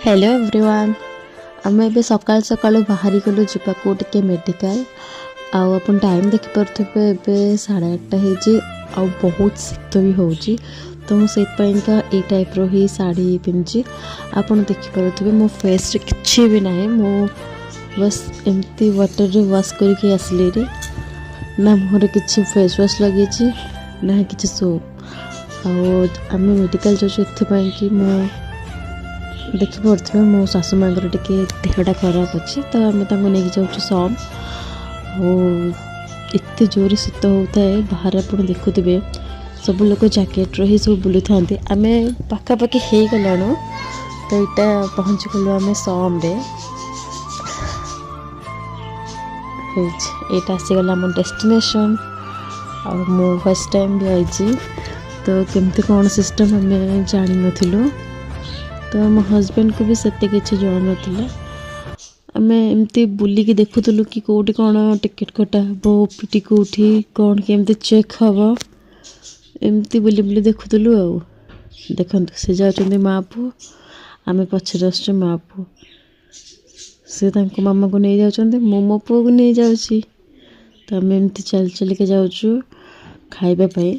Hello everyone आम ए सकाल सकाल बाहरी गलु जावाक टे मेडिकल आपन टाइम देखिपे ए 8:30 हो बहुत शीत भी हो तो मुझे ये टाइप री शाढ़ी पिंधि आपन देखिपे मो फेस रे किछि भी ना मो बस एमती वाटर रे वॉश करके आसली ना मुहर किछि फेस वॉश लगे ना कि सोप आम मेडिकल जाऊँ कि मो देखिपे मो शाशु माँ टे देहटा खराब अच्छी तो आम नहीं जाऊँ सम एत जोर शीत होता है बाहर आप देखुवे सब लोग जैकेट रही सब बुली था आम पाखापाखि हो गलाणु तो यहाँ पहुँची गलु आम सम यहाँ आसीगला आम डेस्टिनेशन मु फर्स्ट टाइम भी आई तो केमती कौन सिस्टम आम जान नु तो मो हजबैंड को भी सेते किसी जन नाला आम एमती बुलिकी देखुलु कि कौटी कौन टिकेट कटा हे ओपीटी कौटी कौन केमती चेक हम एमती बुली बुली देखुलु देखु से जाऊँ माँ पु आम पछरे आस माँ पु से मामा को नहीं जाऊँ मो पु को नहीं जाऊँ तो आम एमती चल चल के जाऊँ खाइबापी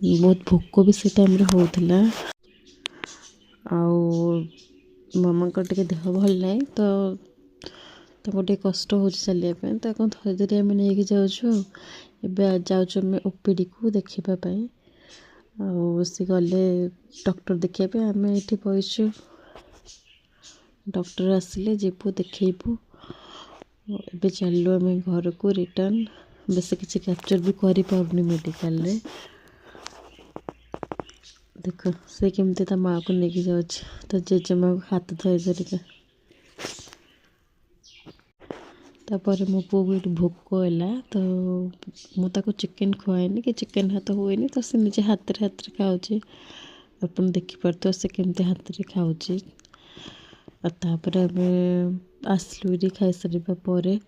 बहुत भोक भी से टाइम होता मामा को टे देह भल ना तो टे कष्ट हो चलिए तो थोड़े देर आम नहीं जाऊँ जाऊँ ओपीडी को देखापी सी गले डॉक्टर देखापी आम ये बसु डॉक्टर आसिले जीवु देखू ए चलू आम घर को रिटर्न बेस किसी कैप्चर भी कर मेडिकल रे देख से केमती ता माँ को लेके जाऊँ तो जेजेमा को हाथ धोई धरिका तापर मो पु को भोक है तो मुझे चिकेन खुआनी कि चिकेन हाथ हुए तो से निजे हाथ रे खाऊे आप देखिपे से केमती हाथ रे खाऊे तापर आम आसलु खाई सारे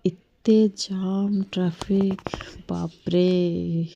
एते जाम ट्रैफिक बापरे।